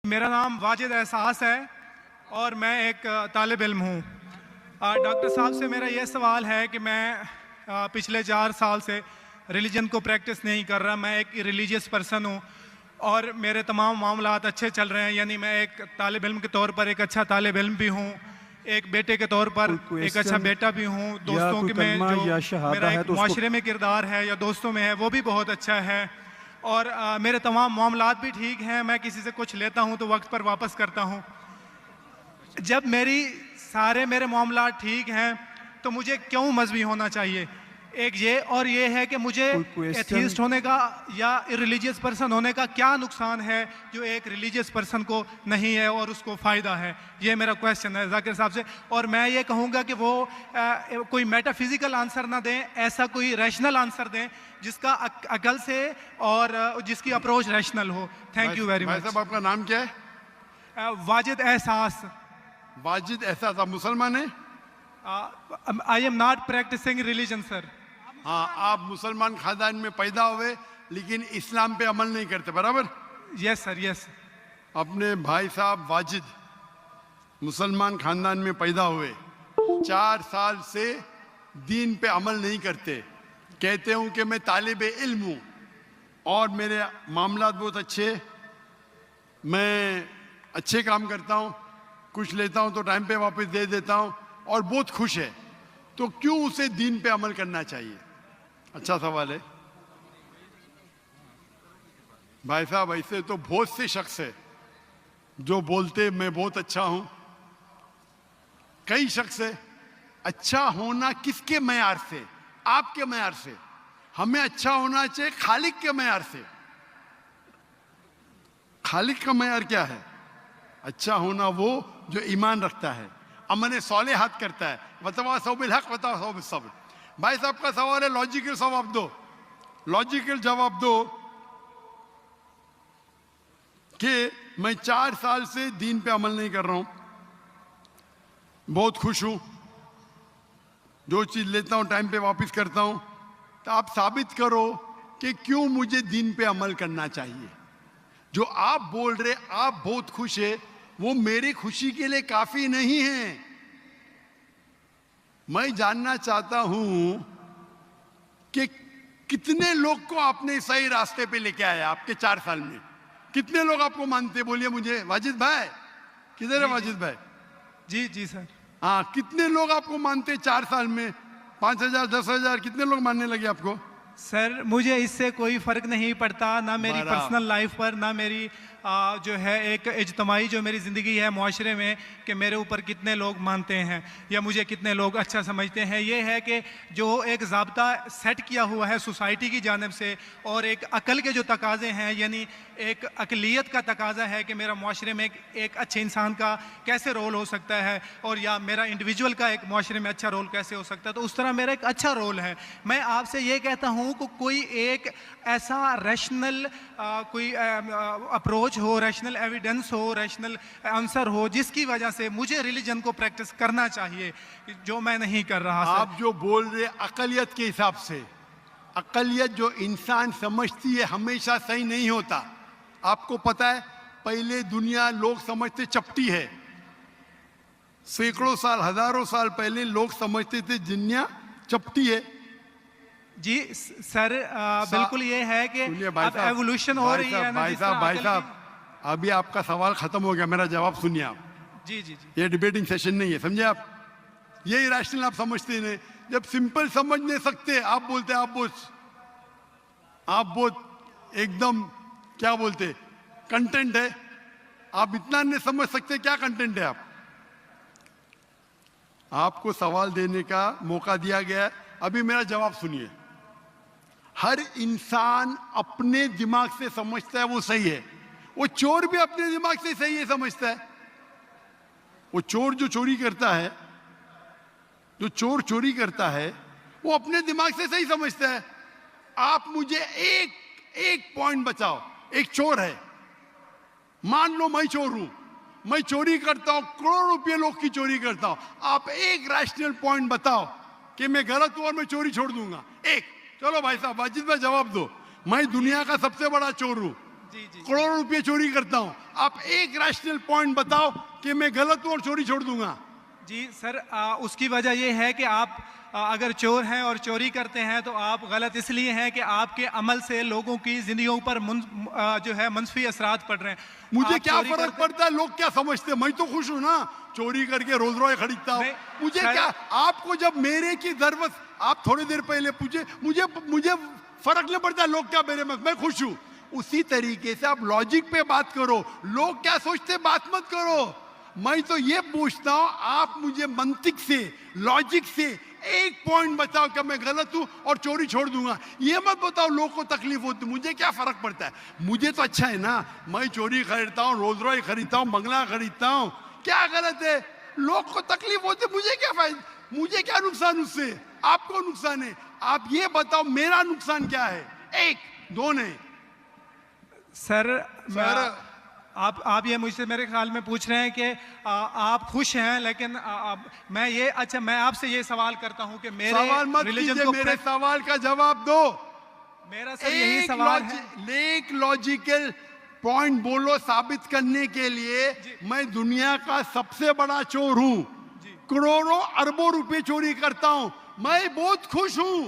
मेरा नाम वाजिद एहसास है और मैं एक तालिब इल्म हूँ। डॉक्टर साहब से मेरा ये सवाल है कि मैं पिछले 4 साल से रिलीजन को प्रैक्टिस नहीं कर रहा। मैं एक रिलीजियस पर्सन हूँ और मेरे तमाम मामलात अच्छे चल रहे हैं। यानी मैं एक तालिब इल्म के तौर पर एक अच्छा तालिब इल्म भी हूँ, एक बेटे के तौर पर एक अच्छा बेटा भी हूँ। दोस्तों के में जो मेरा एक मुआशरे में किरदार है या दोस्तों में है वो भी बहुत अच्छा है और मेरे तमाम मामलात भी ठीक हैं। मैं किसी से कुछ लेता हूं तो वक्त पर वापस करता हूं। जब मेरे मामलात ठीक हैं तो मुझे क्यों मजहबी होना चाहिए? एक ये और ये है कि मुझे एथीस्ट होने का या रिलीजियस पर्सन होने का क्या नुकसान है जो एक रिलीजियस पर्सन को नहीं है और उसको फ़ायदा है? ये मेरा क्वेश्चन है जाकिर साहब से। और मैं ये कहूँगा कि वो कोई मेटाफिजिकल आंसर ना दें, ऐसा कोई रैशनल आंसर दें जिसका अकल से और जिसकी अप्रोच रैशनल हो। Thank you very much. भाई साहब, आपका नाम क्या है? वाजिद एहसास। वाजिद एहसास। आप मुसलमान हैं? I am not practising religion sir. हाँ, आप मुसलमान खानदान में पैदा हुए लेकिन इस्लाम पे अमल नहीं करते, बराबर? Yes sir, yes. अपने भाई साहब वाजिद मुसलमान खानदान में पैदा हुए, 4 साल से दीन पे अमल नहीं करते। कहते हूँ कि मैं तालिब इल्म हूँ और मेरे मामलात बहुत अच्छे, मैं अच्छे काम करता हूँ, कुछ लेता हूँ तो टाइम पे वापस दे देता हूँ और बहुत खुश है। तो क्यों उसे दीन पे अमल करना चाहिए? अच्छा सवाल है भाई साहब। ऐसे तो बहुत से शख्स है जो बोलते मैं बहुत अच्छा हूं। कई शख्स है। अच्छा होना किसके मैयार से? आपके मैयार से। हमें अच्छा होना चाहिए खालिक के मैयार से। खालिक का मैयार क्या है? अच्छा होना वो जो ईमान रखता है, अमल सौलेहात करता है। वतवासौ बिल हक वतवासौ बिस सब्र। भाई साहब का सवाल है, लॉजिकल जवाब दो, लॉजिकल जवाब दो कि मैं 4 साल से दीन पे अमल नहीं कर रहा हूं, बहुत खुश हूं, जो चीज लेता हूं टाइम पे वापस करता हूं। तो आप साबित करो कि क्यों मुझे दीन पे अमल करना चाहिए। जो आप बोल रहे आप बहुत खुश है, वो मेरी खुशी के लिए काफी नहीं है। मैं जानना चाहता हूं कि कितने लोग को आपने सही रास्ते पे लेके आया आपके 4 साल में। कितने लोग आपको मानते? बोलिए मुझे। वाजिद भाई किधर है? वाजिद भाई जी जी सर। हाँ, कितने लोग आपको मानते 4 साल में? 5,000 10,000 कितने लोग मानने लगे आपको? सर मुझे इससे कोई फ़र्क नहीं पड़ता, ना मेरी पर्सनल लाइफ पर, ना मेरी जो है एक इज्तमाही जो मेरी ज़िंदगी है मुआशरे में, कि मेरे ऊपर कितने लोग मानते हैं या मुझे कितने लोग अच्छा समझते हैं। ये है कि जो एक ज़ाब्ता सेट किया हुआ है सोसाइटी की जानिब से और एक अकल के जो तकाज़े हैं, यानी एक अकलियत का तकाज़ा है कि मेरा मुआशरे में एक अच्छे इंसान का कैसे रोल हो सकता है और या मेरा इंडिविजुअल का एक मुआशरे में अच्छा रोल कैसे हो सकता है। तो उस तरह मेरा एक अच्छा रोल है। मैं आपसे ये कहता हूँ कि कोई एक ऐसा रैशनल कोई अप्रोच हो, रैशनल एविडेंस हो, रैशनल आंसर हो जिसकी वजह से मुझे रिलीजन को प्रैक्टिस करना चाहिए, जो मैं नहीं कर रहा। आप जो बोल रहे अकलियत के हिसाब से, अकलियत जो इंसान समझती है हमेशा सही नहीं होता। आपको पता है, पहले दुनिया लोग समझते चपटी है। सैकड़ों साल, हजारों साल पहले लोग समझते थे दुनिया चपटी है। जी सर, बिल्कुल ये है कि अब एवोल्यूशन हो रही है। भाई साहब अभी आपका सवाल खत्म हो गया, मेरा जवाब सुनिए आप। जी जी जी। ये डिबेटिंग सेशन नहीं है, समझे आप? यही रैशनल आप समझते नहीं। जब सिंपल समझ नहीं सकते आप बोलते आप बहुत एकदम क्या बोलते कंटेंट है। आप इतना नहीं समझ सकते क्या कंटेंट है। आपको सवाल देने का मौका दिया गया है, अभी मेरा जवाब सुनिए। हर इंसान अपने दिमाग से समझता है वो सही है। वो चोर भी अपने दिमाग से सही है समझता है। वो चोर जो चोरी करता है, जो चोर चोरी करता है, वो अपने दिमाग से सही समझता है। आप मुझे एक पॉइंट बताओ। एक चोर है, मान लो मैं चोर हूं, मैं चोरी करता हूं, करोड़ों रुपये लोग की चोरी करता हूं। आप एक रैशनल पॉइंट बताओ कि मैं गलत हूं और मैं चोरी छोड़ दूंगा। एक। चलो भाई साहब, वाजिद भाई जवाब दो। मैं दुनिया का सबसे बड़ा चोर हूं, जी, जी। करोड़ों रुपए चोरी करता हूं, आप एक रैशनल पॉइंट बताओ कि मैं गलत हूं और चोरी छोड़ दूंगा। जी सर, उसकी वजह यह है कि आप अगर चोर हैं और चोरी करते हैं तो आप गलत इसलिए हैं कि आपके अमल से लोगों की जिंदगियों पर जो है मनफी असरात पड़ रहे हैं। मुझे आप क्या चोरी फर्क करते- पड़ता है लोग क्या समझते हैं, मैं तो खुश हूं ना, चोरी करके रोज रॉय खरीदता हूं। नहीं, मुझे सर- क्या, आपको जब मेरे की जरूरत, आप थोड़ी देर पहले पूछे, मुझे मुझे फर्क नहीं पड़ता लोग क्या मेरे में, मैं खुश हूं। उसी तरीके से आप लॉजिक पे बात करो, लोग क्या सोचते बात मत करो। मैं तो ये पूछता हूं, आप मुझे मंतिक से, लॉजिक से एक पॉइंट बताओ कि मैं गलत हूं और चोरी छोड़ दूंगा। ये मत बताओ लोग को तकलीफ होती, मुझे क्या फर्क पड़ता है, मुझे तो अच्छा है ना, मैं चोरी खरीदता हूं, रोज रॉय खरीदता हूं, बंगला खरीदता हूं, क्या गलत है? लोग को तकलीफ होती, मुझे क्या फायदा, मुझे क्या नुकसान उससे, आपको नुकसान है। आप ये बताओ मेरा नुकसान क्या है, एक दो नहीं। सर, सर, आप ये मुझसे मेरे ख्याल में पूछ रहे हैं कि आप खुश हैं, लेकिन मैं ये, अच्छा मैं आपसे ये सवाल करता हूं कि मेरे सवाल मत रिलीजन कीजिए, को मेरे सवाल का जवाब दो। मेरा सर यही सवाल है। एक लॉजिकल पॉइंट बोलो साबित करने के लिए, मैं दुनिया का सबसे बड़ा चोर हूं, करोड़ों अरबों रुपए चोरी करता हूं, मैं बहुत खुश हूं।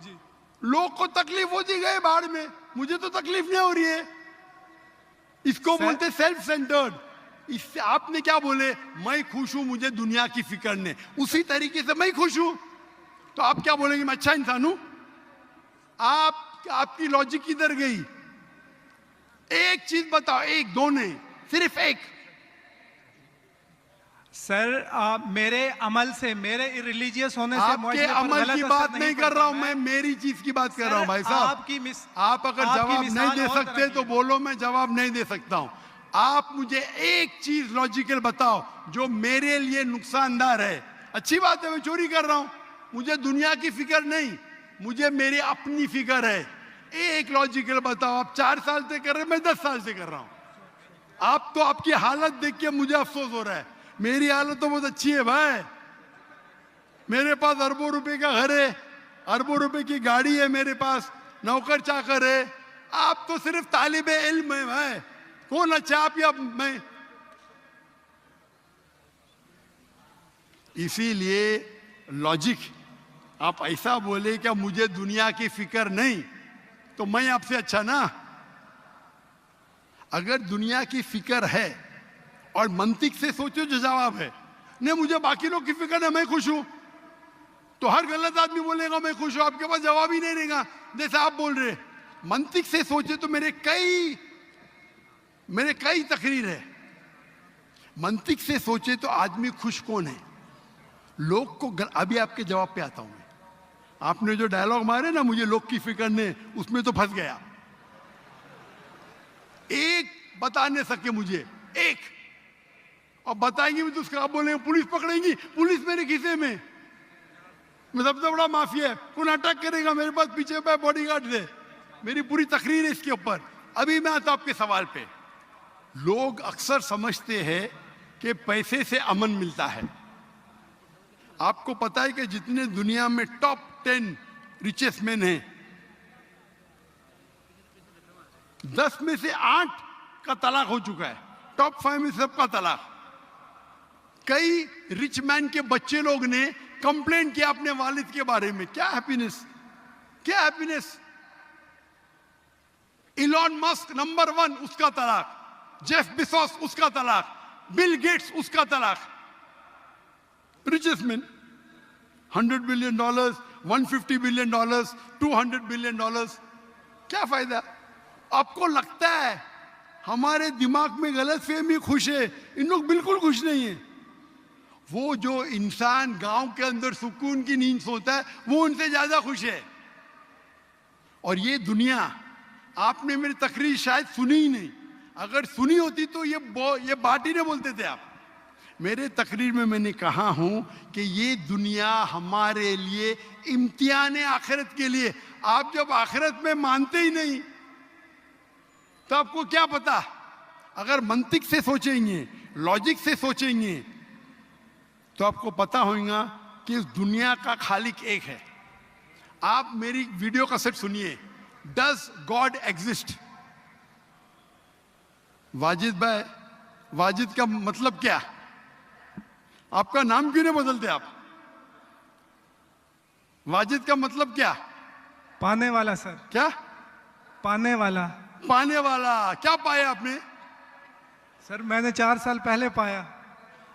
जी। लोग को तकलीफ होती गए बाढ़ में, मुझे तो तकलीफ नहीं हो रही है। इसको बोलते सेल्फ सेंटर्ड। इससे आपने क्या बोले, मैं खुश हूं, मुझे दुनिया की फिक्र नहीं, उसी तरीके से मैं खुश हूं, तो आप क्या बोलेंगे मैं अच्छा इंसान हूं? आपकी लॉजिक किधर गई? एक चीज बताओ, एक दो नहीं, सिर्फ एक। सर, मेरे अमल से, मेरे रिलीजियस होने से आपके मुआशरे पर अमल गलत की असर बात नहीं नहीं कर पड़ता। रहा हूं मैं, मेरी चीज की बात कर रहा हूं भाई साहब। आप अगर आपकी जवाब मिसाल नहीं दे और सकते तरह की तो है। बोलो, मैं जवाब नहीं दे सकता हूं। आप मुझे एक चीज लॉजिकल बताओ जो मेरे लिए नुकसानदार है। अच्छी बात है, मैं चोरी कर रहा हूं, मुझे दुनिया की फिक्र नहीं, मुझे मेरी अपनी फिक्र है। एक लॉजिकल बताओ, आप 4 साल से कर रहे हैं, मैं 10 साल से कर रहा हूं। आप तो, आपकी हालत देख के मुझे अफसोस हो रहा है, मेरी हालत तो बहुत अच्छी है भाई। मेरे पास अरबों रुपए का घर है, अरबों रुपए की गाड़ी है मेरे पास, नौकर चाकर है। आप तो सिर्फ तालिबे इल्म है भाई, कौन अच्छा आप या मैं? इसीलिए लॉजिक, आप ऐसा बोले क्या मुझे दुनिया की फिक्र नहीं, तो मैं आपसे अच्छा ना? अगर दुनिया की फिक्र है और मंतिक से सोचो जो जवाब है, नहीं मुझे बाकी लोग की फिक्र है, मैं खुश हूं, तो हर गलत आदमी बोलेगा मैं खुश हूं, आपके पास जवाब ही नहीं रहेगा जैसे आप बोल रहे। मंतिक से सोचे तो मेरे कई तकरीर है। मंतिक से सोचे तो आदमी खुश कौन है? लोग को अभी आपके जवाब पे आता हूं मैं। आपने जो डायलॉग मारे ना, मुझे लोग की फिक्र नहीं, उसमें तो फंस गया। एक बता नहीं सके मुझे, एक, और बताएंगे भी तो उसका आप बोलेंगे पुलिस पकड़ेंगी, पुलिस मेरे खीसे में, मैं सबसे बड़ा माफिया है, कौन अटैक करेगा मेरे पास, पीछे पे बॉडीगार्ड है। मेरी पूरी तकरीर है इसके ऊपर। अभी मैं आता आपके सवाल पे। लोग अक्सर समझते हैं कि पैसे से अमन मिलता है। आपको पता है कि जितने दुनिया में टॉप 10 रिचेस्ट मैन हैं, 10 में से 8 का तलाक हो चुका है, टॉप 5 में सबका तलाक। कई रिच मैन के बच्चे लोग ने कंप्लेंट किया अपने वालिद के बारे में, क्या हैप्पीनेस, क्या हैप्पीनेस। इलॉन मस्क नंबर 1, उसका तलाक, जेफ बेजोस उसका तलाक, बिल गेट्स उसका तलाक। Richest man, $100 billion, $150 billion, $200 billion, क्या फायदा? आपको लगता है हमारे दिमाग में गलत फहमी खुश है, इन लोग बिल्कुल खुश नहीं है। वो जो इंसान गांव के अंदर सुकून की नींद सोता है, वो उनसे ज्यादा खुश है। और ये दुनिया, आपने मेरी तकरीर शायद सुनी ही नहीं, अगर सुनी होती तो ये बात ही नहीं बोलते थे आप। मेरे तकरीर में मैंने कहा हूं कि ये दुनिया हमारे लिए इम्तिहान है आखिरत के लिए। आप जब आखिरत में मानते ही नहीं तो आपको क्या पता? अगर मंतिक से सोचेंगे, लॉजिक से सोचेंगे, तो आपको पता होगा कि इस दुनिया का खालिक एक है। आप मेरी वीडियो कैसेट सुनिए, डज गॉड एग्जिस्ट? वाजिद भाई, वाजिद का मतलब क्या? आपका नाम क्यों नहीं बदलते आप? वाजिद का मतलब क्या? पाने वाला सर, क्या? पाने वाला। पाने वाला। क्या पाया आपने? सर मैंने 4 साल पहले पाया।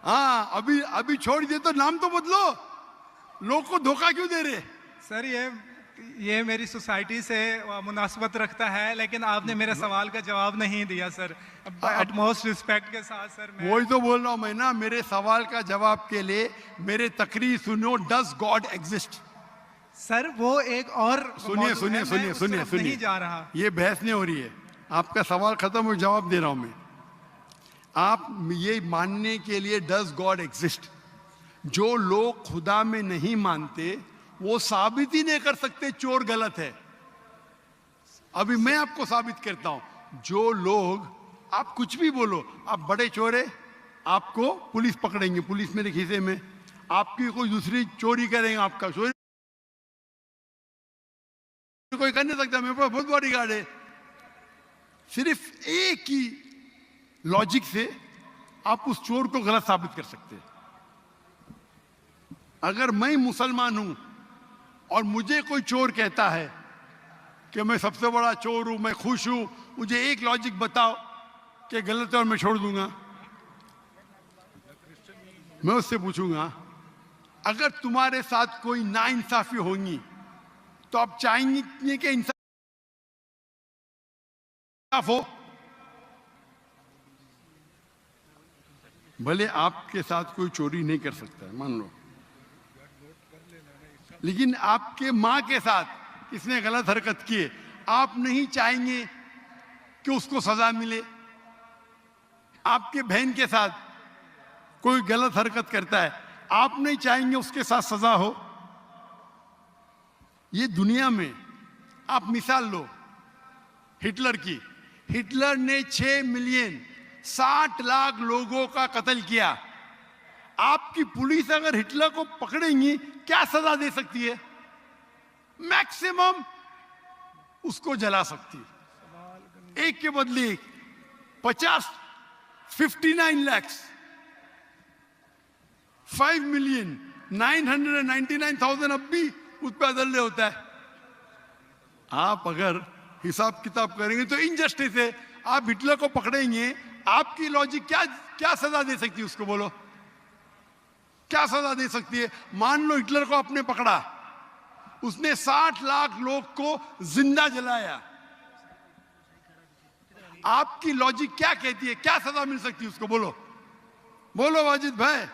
हाँ, अभी अभी छोड़ दिए तो नाम तो बदलो। लोग को धोखा क्यों दे रहे? सर ये मेरी सोसाइटी से मुनासबत रखता है, लेकिन आपने मेरे सवाल का जवाब नहीं दिया सर। एटमोस्ट रिस्पेक्ट के साथ सर, मैं वही तो बोल रहा हूं मैं ना, मेरे सवाल का जवाब के लिए मेरे तकरीर सुनो। Does God exist? सर वो एक और सुनिए मौजू है, सुनिए मैं सुनिए उस सुनिए तरफ सुनिए, नहीं जा रहा। ये बहस नहीं हो रही है। आपका सवाल खत्म हो, जवाब दे रहा हूं मैं। आप ये मानने के लिए डज गॉड एग्जिस्ट, जो लोग खुदा में नहीं मानते वो साबित ही नहीं कर सकते चोर गलत है। अभी मैं आपको साबित करता हूं। जो लोग, आप कुछ भी बोलो, आप बड़े चोर है, आपको पुलिस पकड़ेंगे, पुलिस मेरे खीसे में, आपकी कोई दूसरी चोरी करेंगे, आपका चोरी कोई कर नहीं सकता, मेरे पास बहुत बड़ी गार्ड है। सिर्फ एक ही लॉजिक से आप उस चोर को गलत साबित कर सकते हैं। अगर मैं मुसलमान हूं और मुझे कोई चोर कहता है कि मैं सबसे बड़ा चोर हूं, मैं खुश हूं, मुझे एक लॉजिक बताओ कि गलत है और मैं छोड़ दूंगा। मैं उससे पूछूंगा, अगर तुम्हारे साथ कोई नाइंसाफी होगी तो आप चाहेंगे कि इंसाफ हो? भले आपके साथ कोई चोरी नहीं कर सकता है, मान लो, लेकिन आपके मां के साथ इसने गलत हरकत की है, आप नहीं चाहेंगे कि उसको सजा मिले? आपके बहन के साथ कोई गलत हरकत करता है, आप नहीं चाहेंगे उसके साथ सजा हो? ये दुनिया में आप मिसाल लो हिटलर की। हिटलर ने 6 मिलियन 60 लाख लोगों का कत्ल किया। आपकी पुलिस अगर हिटलर को पकड़ेंगी क्या सजा दे सकती है? मैक्सिमम उसको जला सकती है, एक के बदले एक। 59 लाख 5,999,000 अब भी उस पर अदल्य होता है। आप अगर हिसाब किताब करेंगे तो इनजस्टिस है। आप हिटलर को पकड़ेंगे, आपकी लॉजिक क्या सजा दे सकती है उसको? बोलो, क्या सजा दे सकती है? मान लो हिटलर को आपने पकड़ा, उसने 60 लाख लोग को जिंदा जलाया, आपकी लॉजिक क्या कहती है? क्या सजा मिल सकती है उसको? बोलो बोलो वाजिद भाई।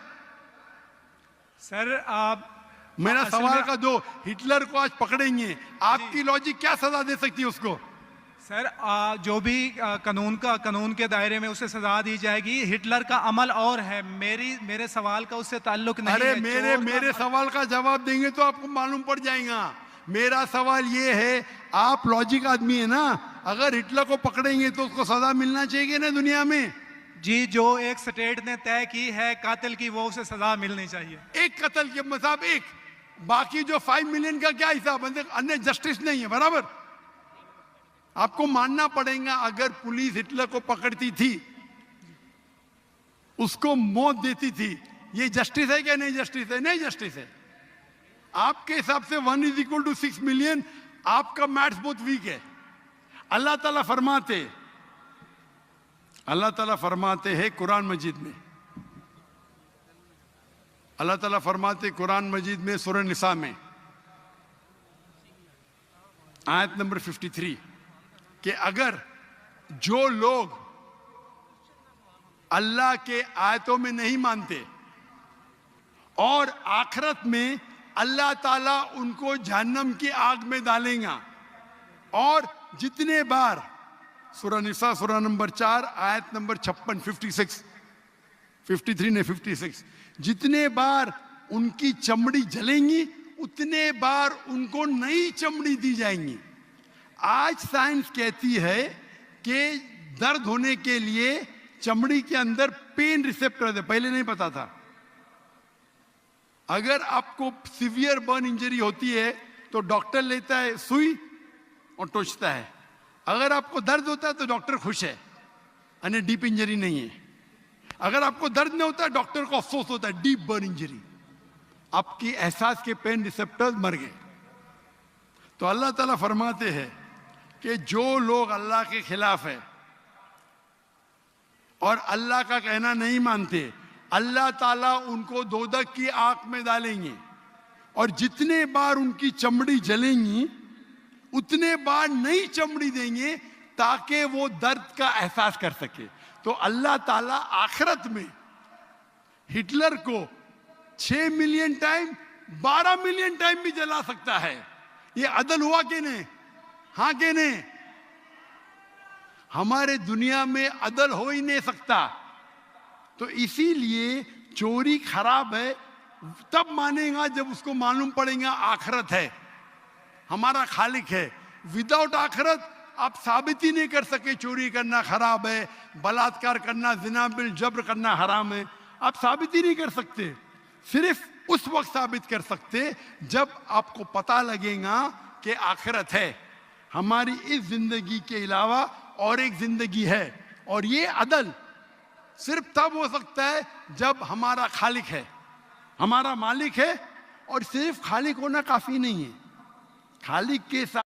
सर आप मेरा असल सवाल में- का दो, हिटलर को आज पकड़ेंगे, आपकी लॉजिक क्या सजा दे सकती है उसको? सर जो भी कानून के दायरे में उसे सजा दी जाएगी। हिटलर का अमल और है, मेरे सवाल का उससे ताल्लुक नहीं अरे है। मेरे सवाल का जवाब देंगे तो आपको मालूम पड़ जाएगा। मेरा सवाल ये है, आप लॉजिक आदमी है ना, अगर हिटलर को पकड़ेंगे तो उसको सजा मिलना चाहिए ना दुनिया में? जी, जो एक स्टेट ने तय की है कातिल की, वो उसे सजा मिलनी चाहिए। एक कत्ल के मतलब एक, बाकी जो 5 मिलियन का क्या हिसाब? अन्य जस्टिस नहीं है, बराबर? आपको मानना पड़ेगा, अगर पुलिस हिटलर को पकड़ती थी, उसको मौत देती थी, ये जस्टिस है क्या? नहीं जस्टिस है, नहीं जस्टिस है। आपके हिसाब से 1 = 6 मिलियन, आपका मैथ्स बहुत वीक है। अल्लाह ताला फरमाते हैं कुरान मजीद में, अल्लाह ताला फरमाते कुरान मजीद में सूरह निसा में आयत नंबर 53 कि अगर जो लोग अल्लाह के आयतों में नहीं मानते और आखिरत में अल्लाह ताला उनको जहन्नम की आग में डालेगा, और जितने बार, सूरह निसा सूरह नंबर 4 आयत नंबर 56, 53 ने 56, जितने बार उनकी चमड़ी जलेंगी उतने बार उनको नई चमड़ी दी जाएंगी। आज साइंस कहती है कि दर्द होने के लिए चमड़ी के अंदर पेन रिसेप्टर है, पहले नहीं पता था। अगर आपको सीवियर बर्न इंजरी होती है तो डॉक्टर लेता है सुई और टोचता है, अगर आपको दर्द होता है तो डॉक्टर खुश है। यानी डीप इंजरी नहीं है। अगर आपको दर्द नहीं होता है, डॉक्टर को अफसोस होता है, डीप बर्न इंजरी, आपकी एहसास के पेन रिसेप्टर्स मर गए। तो अल्लाह ताला फरमाते हैं कि जो लोग अल्लाह के खिलाफ है और अल्लाह का कहना नहीं मानते, अल्लाह ताला उनको दोजख की आग में डालेंगे और जितने बार उनकी चमड़ी जलेंगी उतने बार नई चमड़ी देंगे ताकि वो दर्द का एहसास कर सके। तो अल्लाह ताला आखिरत में हिटलर को 6 मिलियन टाइम 12 मिलियन टाइम भी जला सकता है। ये अदल हुआ कि नहीं? हाँ कि नहीं? हमारे दुनिया में अदल हो ही नहीं सकता। तो इसीलिए चोरी खराब है तब मानेगा जब उसको मालूम पड़ेगा आखिरत है, हमारा खालिक है। विदाउट आखिरत आप साबित ही नहीं कर सके चोरी करना खराब है, बलात्कार करना, जिना बिल जब्र करना हराम है। आप साबित ही नहीं कर सकते। सिर्फ उस वक्त साबित कर सकते जब आपको पता लगेगा कि आखिरत है, हमारी इस जिंदगी के अलावा और एक जिंदगी है। और ये अदल सिर्फ तब हो सकता है जब हमारा खालिक है, हमारा मालिक है। और सिर्फ खालिक होना काफी नहीं है, खालिक के साथ